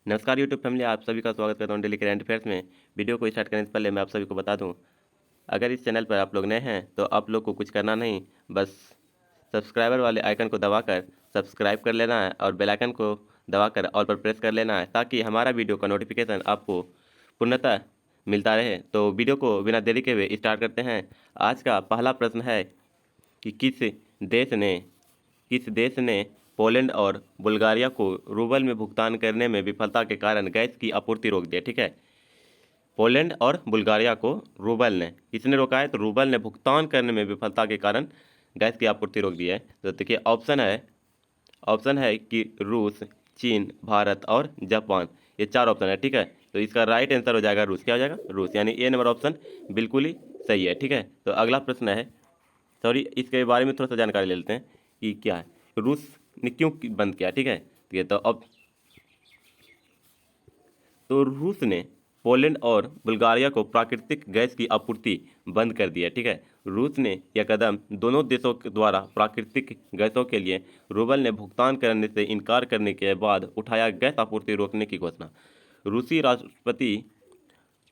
नमस्कार YouTube family, आप सभी का स्वागत करता हूँ डेली करंट अफेयर्स में। वीडियो को स्टार्ट करने से पहले मैं आप सभी को बता दूँ, अगर इस चैनल पर आप लोग नए हैं तो आप लोग को कुछ करना नहीं, बस सब्सक्राइबर वाले आइकन को दबाकर सब्सक्राइब कर लेना है और बेल आइकन को दबाकर ऑल पर प्रेस कर लेना है, ताकि हमारा वीडियो का नोटिफिकेशन आपको पूर्णतः मिलता रहे। तो वीडियो को बिना देरी के हुए स्टार्ट करते हैं। आज का पहला प्रश्न है कि किस देश ने पोलैंड और बुल्गारिया को रूबल में भुगतान करने में विफलता के कारण गैस की आपूर्ति रोक दिया। ठीक है, पोलैंड और बुल्गारिया को रूबल ने किसने रोका है? तो रूबल ने भुगतान करने में विफलता के कारण गैस की आपूर्ति रोक दी है। तो देखिए, ऑप्शन है कि रूस, चीन, भारत और जापान। ये चार ऑप्शन है। ठीक है, तो इसका राइट आंसर हो जाएगा रूस। क्या हो जाएगा? रूस, यानी ए नंबर ऑप्शन बिल्कुल ही सही है। ठीक है, तो अगला प्रश्न है, सॉरी, इसके बारे में थोड़ा सा जानकारी ले लेते हैं कि क्या है, रूस ने क्यों बंद किया। ठीक है, ये तो अब तो रूस ने पोलैंड और बुल्गारिया को प्राकृतिक गैस की आपूर्ति बंद कर दी है। ठीक है, रूस ने यह कदम दोनों देशों के द्वारा प्राकृतिक गैसों के लिए रूबल ने भुगतान करने से इनकार करने के बाद उठाया गैस आपूर्ति रोकने की घोषणा। रूसी राष्ट्रपति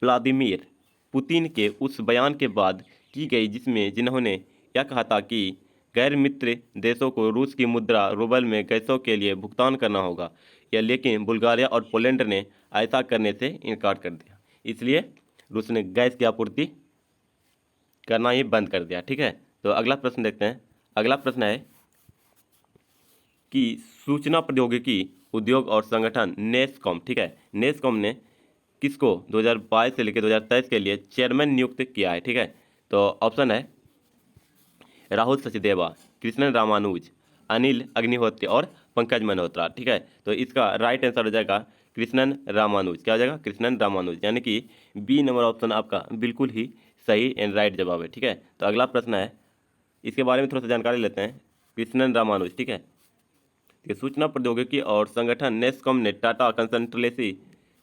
व्लादिमीर पुतिन के उस बयान के बाद की गई जिन्होंने यह कहा था कि गैर मित्र देशों को रूस की मुद्रा रूबल में गैसों के लिए भुगतान करना होगा। या लेकिन बुल्गारिया और पोलैंड ने ऐसा करने से इनकार कर दिया, इसलिए रूस ने गैस की आपूर्ति करना ही बंद कर दिया। ठीक है, तो अगला प्रश्न देखते हैं। अगला प्रश्न है कि सूचना प्रौद्योगिकी उद्योग और संगठन नेस्कॉम, ठीक है, नेस्कॉम ने किसको 2022 से लेकर 2023 के लिए चेयरमैन नियुक्त किया है? ठीक है, तो ऑप्शन है राहुल सचदेवा, कृष्णन रामानुज, अनिल अग्निहोत्री और पंकज मल्होत्रा। ठीक है, तो इसका राइट आंसर हो जाएगा कृष्णन रामानुज। क्या हो जाएगा? कृष्णन रामानुज, यानी कि बी नंबर ऑप्शन आपका बिल्कुल ही सही एंड राइट जवाब है। ठीक है, तो अगला प्रश्न है, इसके बारे में थोड़ा सा जानकारी लेते हैं। कृष्णन रामानुज, ठीक है, कि सूचना प्रौद्योगिकी और संगठन नेस्कॉम ने टाटा कंसल्टेंसी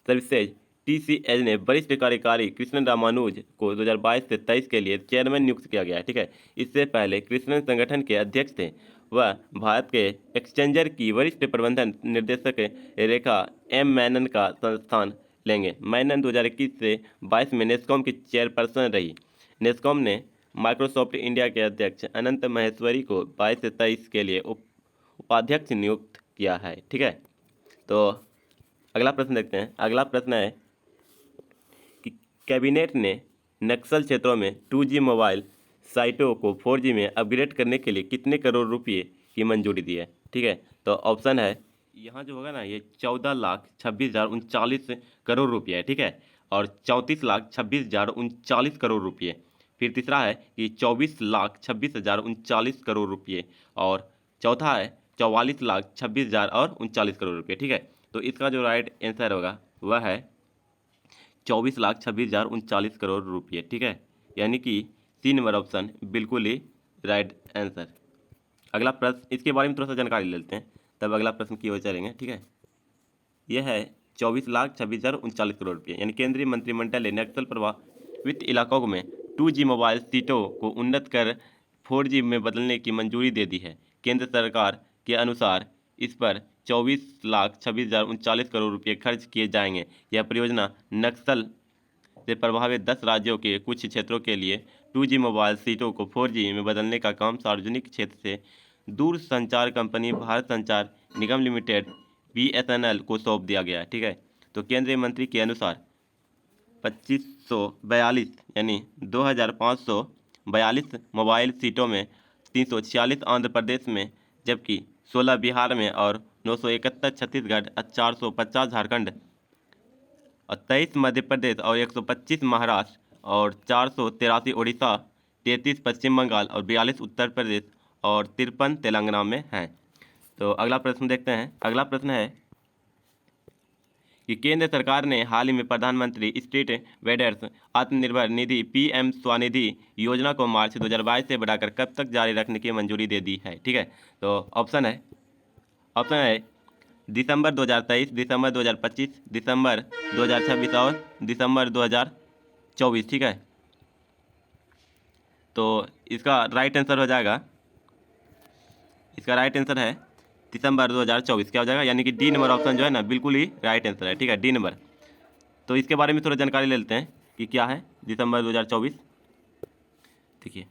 सर्विसेज टीसीएस ने वरिष्ठ कार्यकारी कृष्णन रामानुज को 2022 से 23 के लिए चेयरमैन नियुक्त किया गया है। ठीक है, इससे पहले कृष्णन संगठन के अध्यक्ष थे। वह भारत के एक्सचेंजर की वरिष्ठ प्रबंधन निर्देशक रेखा एम मैनन का स्थान लेंगे। मैनन 2021 से 22 में नेस्कॉम की चेयरपर्सन रही। नेस्कॉम ने माइक्रोसॉफ्ट इंडिया के अध्यक्ष अनंत महेश्वरी को 22 से 23 के लिए उपाध्यक्ष नियुक्त किया है। ठीक है, तो अगला प्रश्न देखते हैं। अगला प्रश्न है कि कैबिनेट ने नक्सल क्षेत्रों में 2G मोबाइल साइटों को 4G में अपग्रेड करने के लिए कितने करोड़ रुपए की मंजूरी दी है? ठीक है, तो ऑप्शन है, यहाँ जो होगा ना, ये 14,26,039 करोड़ रुपये है। ठीक है, और 34,26,039 करोड़ रुपये। फिर तीसरा है कि 24,26,039 करोड़ रुपये, और चौथा है 44,26,039 करोड़ रुपये। ठीक है, तो इसका जो राइट आंसर होगा वह है 24,26,039 करोड़ रुपये। ठीक है, यानी कि सी नंबर ऑप्शन बिल्कुल ही राइट आंसर। अगला प्रश्न, इसके बारे में थोड़ा सा जानकारी लेते हैं, तब अगला प्रश्न की ओर चलेंगे। ठीक है, यह है 24,26,039 करोड़ रुपये, यानी केंद्रीय मंत्रिमंडल ने नक्सल प्रभावित इलाकों में 2G मोबाइल सीटों को उन्नत कर 4G में बदलने की मंजूरी दे दी है। केंद्र सरकार के अनुसार इस पर 24,26,039 करोड़ रुपये खर्च किए जाएंगे। यह परियोजना नक्सल से प्रभावित 10 राज्यों के कुछ क्षेत्रों के लिए 2G मोबाइल सीटों को 4G में बदलने का काम सार्वजनिक क्षेत्र से दूर संचार कंपनी भारत संचार निगम लिमिटेड BSNL को सौंप दिया गया है। ठीक है, तो केंद्रीय मंत्री के अनुसार 2542 यानी 2542 मोबाइल सीटों में 346 आंध्र प्रदेश में, जबकि 16 बिहार में और 971 छत्तीसगढ़, 450 झारखंड और 23 मध्य प्रदेश और 125 महाराष्ट्र और 483 उड़ीसा, 33 पश्चिम बंगाल और 42 उत्तर प्रदेश और 53 तेलंगाना में हैं। तो अगला प्रश्न देखते हैं। अगला प्रश्न है कि केंद्र सरकार ने हाल ही में प्रधानमंत्री street vendors Atmanirbhar Nidhi PM Svanidhi योजना को मार्च 2022 से बढ़ाकर कब तक जारी रखने की मंजूरी दे दी है? ठीक है, तो ऑप्शन है दिसंबर 2023, दिसंबर 2025, दिसंबर 2026 और दिसंबर 2024। ठीक है, तो इसका राइट आंसर हो जाएगा, इसका राइट आंसर है दिसंबर 2024 क्या हो जाएगा, यानी कि डी नंबर ऑप्शन जो है ना बिल्कुल ही राइट आंसर है, ठीक है, डी नंबर। तो इसके बारे में थोड़ा जानकारी ले लेते हैं कि क्या है दिसंबर 2024। देखिए,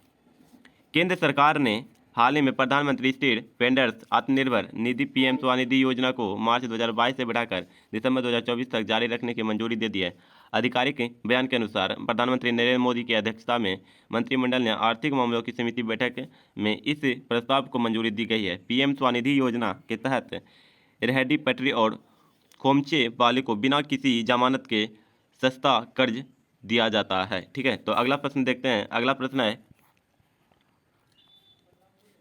केंद्र सरकार ने हाल ही में प्रधानमंत्री street vendors Atmanirbhar Nidhi PM Svanidhi योजना को मार्च 2022 से बढ़ाकर दिसंबर 2024 तक जारी रखने की मंजूरी दे दी है। आधिकारिक बयान के अनुसार प्रधानमंत्री नरेंद्र मोदी की अध्यक्षता में मंत्रिमंडल ने आर्थिक मामलों की समिति बैठक में इस प्रस्ताव को मंजूरी दी गई है। पीएम स्वनिधि योजना के तहत रेहड़ी पटरी और खोमचे वाले को बिना किसी जमानत के सस्ता कर्ज दिया जाता है, ठीक है। तो अगला प्रश्न देखते हैं। अगला प्रश्न है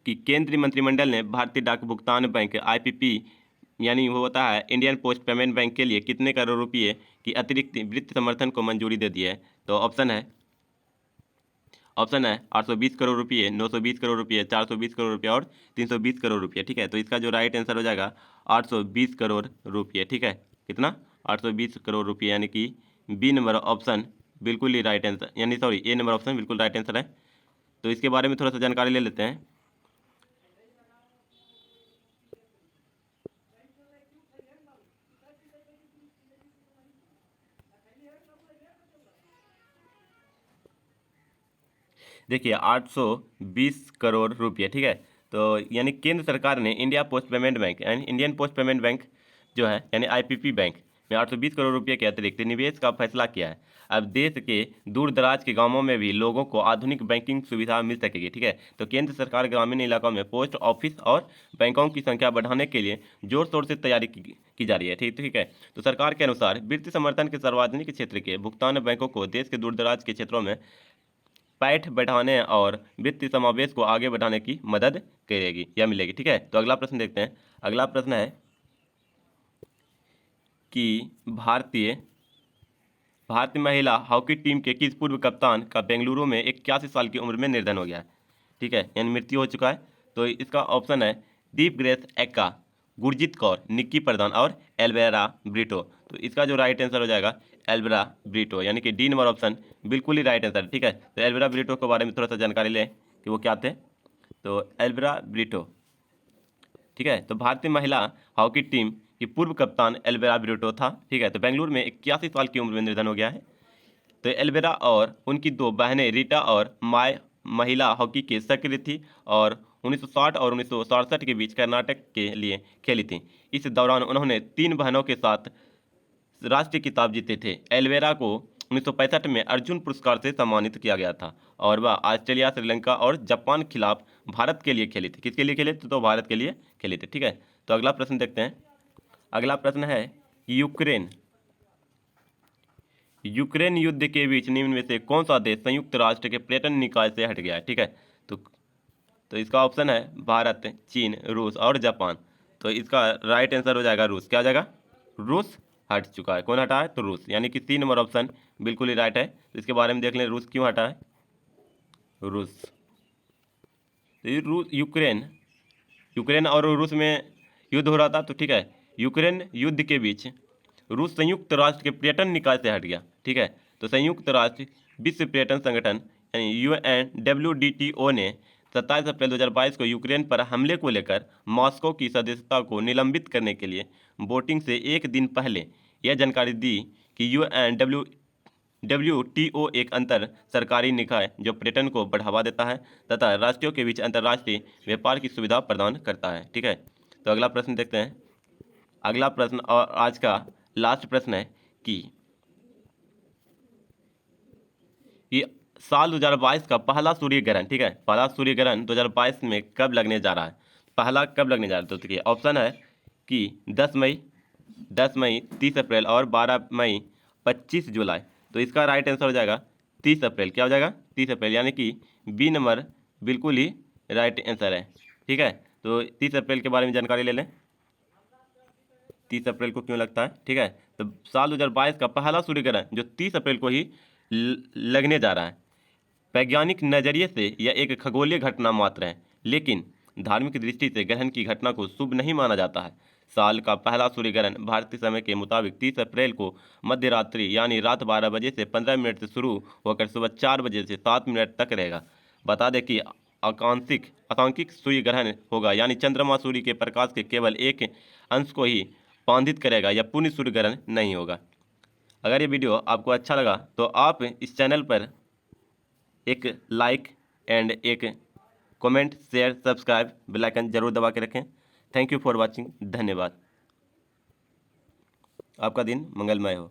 कि केंद्रीय मंत्रिमंडल ने भारतीय डाक भुगतान बैंक आईपीपी यानी वो होता है इंडियन पोस्ट पेमेंट बैंक के लिए कितने करोड़ रुपए की अतिरिक्त वित्त समर्थन को मंजूरी दे दी है। तो ऑप्शन है 820 करोड़ रुपये, 920 करोड़ रुपये, 420 करोड़ रुपये और 320 करोड़ रुपये, ठीक है। तो इसका जो राइट आंसर हो जाएगा 820 करोड़ रुपये, ठीक है। कितना, 820 करोड़ रुपये, यानी कि बी नंबर ऑप्शन बिल्कुल ही राइट आंसर, यानी सॉरी ए नंबर ऑप्शन बिल्कुल राइट आंसर है। तो इसके बारे में थोड़ा सा जानकारी ले लेते हैं। देखिए 820 करोड़ रुपये, ठीक है। तो यानी केंद्र सरकार ने इंडिया पोस्ट पेमेंट बैंक यानी इंडियन पोस्ट पेमेंट बैंक जो है यानी आईपीपी बैंक में 820 करोड़ रुपये के अतिरिक्त निवेश का फैसला किया है। अब देश के दूर दराज के गांवों में भी लोगों को आधुनिक बैंकिंग सुविधा मिल सकेगी, ठीक है। तो केंद्र सरकार ग्रामीण इलाकों में पोस्ट ऑफिस और बैंकों की संख्या बढ़ाने के लिए जोर शोर से तैयारी की जा रही है, ठीक है। तो सरकार के अनुसार वित्तीय समर्थन के सार्वजनिक क्षेत्र के भुगतान बैंकों को देश के दूर दराज के क्षेत्रों में पैठ बढ़ाने और वित्तीय समावेश को आगे बढ़ाने की मदद करेगी या मिलेगी, ठीक है। तो अगला प्रश्न देखते हैं। अगला प्रश्न है कि भारतीय महिला हॉकी टीम के किस पूर्व कप्तान का बेंगलुरु में 81 साल की उम्र में निधन हो गया है, ठीक है, यानी मृत्यु हो चुका है। तो इसका ऑप्शन है दीप ग्रेस एक्का, गुरजीत कौर, निक्की प्रधान और एल्वेरा ब्रिटो। तो इसका जो राइट आंसर हो जाएगा एल्वेरा ब्रिटो, यानी कि डी नंबर ऑप्शन बिल्कुल ही राइट आंसर है, ठीक है। तो एल्वेरा ब्रिटो के बारे में थोड़ा सा जानकारी लें कि वो क्या थे। तो एल्वेरा ब्रिटो, ठीक है, तो भारतीय महिला हॉकी टीम की पूर्व कप्तान एल्वेरा ब्रिटो था, ठीक है। तो बेंगलुरु में 81 साल की उम्र में निधन हो गया है। तो एल्वेरा और उनकी दो बहनें रीटा और माय महिला हॉकी के सक्रिय थी और 1960 और 1967 के बीच कर्नाटक के लिए खेली थी। इस दौरान उन्होंने 3 बहनों के साथ राष्ट्रीय खिताब जीते थे। एल्वेरा को 1965 में अर्जुन पुरस्कार से सम्मानित किया गया था और वह ऑस्ट्रेलिया, श्रीलंका और जापान के खिलाफ भारत के लिए खेली थी। किसके लिए खेले थे? तो भारत के लिए खेले थे, ठीक है। तो अगला प्रश्न देखते हैं। अगला प्रश्न है यूक्रेन युद्ध के बीच निम्न में से कौन सा देश संयुक्त राष्ट्र के पर्यटन निकाय से हट गया है, ठीक है। तो इसका ऑप्शन है भारत, चीन, रूस और जापान। तो इसका राइट आंसर हो जाएगा रूस। क्या हो जाएगा? रूस हट चुका है। कौन हटा है? तो रूस, यानी कि 3 नंबर ऑप्शन बिल्कुल ही राइट है। तो इसके बारे में देख लें, रूस क्यों हटा है। रूस, तो ये यूक्रेन और रूस में युद्ध हो रहा था, तो ठीक है, यूक्रेन युद्ध के बीच रूस संयुक्त राष्ट्र के पर्यटन निकाय से हट गया, ठीक है। तो संयुक्त राष्ट्र विश्व पर्यटन संगठन यानी UNWTO ने 27 अप्रैल 2022 को यूक्रेन पर हमले को लेकर मॉस्को की सदस्यता को निलंबित करने के लिए वोटिंग से एक दिन पहले यह जानकारी दी कि WTO एक अंतर सरकारी निकाय जो पर्यटन को बढ़ावा देता है तथा राष्ट्रों के बीच अंतर्राष्ट्रीय व्यापार की सुविधा प्रदान करता है, ठीक है। तो अगला प्रश्न देखते हैं। अगला प्रश्न और आज का लास्ट प्रश्न है कि ये साल 2022 का पहला सूर्य ग्रहण, ठीक है, पहला सूर्य ग्रहण 2022 में कब लगने जा रहा है? पहला कब लगने जा रहा है? तो देखिए ऑप्शन है कि 10 मई, 30 अप्रैल और 12 मई, 25 जुलाई। तो इसका राइट आंसर हो जाएगा 30 अप्रैल। क्या हो जाएगा? 30 अप्रैल, यानी कि बी नंबर बिल्कुल ही राइट आंसर है, ठीक है। तो 30 अप्रैल के बारे में जानकारी ले लें, 30 अप्रैल को क्यों लगता है, ठीक है। तो साल 2022 का पहला सूर्य ग्रहण जो 30 अप्रैल को ही लगने जा रहा है। वैज्ञानिक नजरिए से यह एक खगोलीय घटना मात्र है, लेकिन धार्मिक दृष्टि से ग्रहण की घटना को शुभ नहीं माना जाता है। साल का पहला सूर्य ग्रहण भारतीय समय के मुताबिक 30 अप्रैल को मध्य रात्रि यानी रात 12 बजे से 15 मिनट से शुरू होकर सुबह 4 बजे से 7 मिनट तक रहेगा। बता दें कि आकांक्षिक सूर्य ग्रहण होगा, यानी चंद्रमा सूर्य के प्रकाश के केवल एक अंश को ही बाधित करेगा या पूर्ण सूर्य ग्रहण नहीं होगा। अगर ये वीडियो आपको अच्छा लगा तो आप इस चैनल पर एक लाइक एंड एक comment, share, subscribe, bell icon जरूर दबा के रखें। Thank you for watching. धन्यवाद। आपका दिन मंगलमय हो।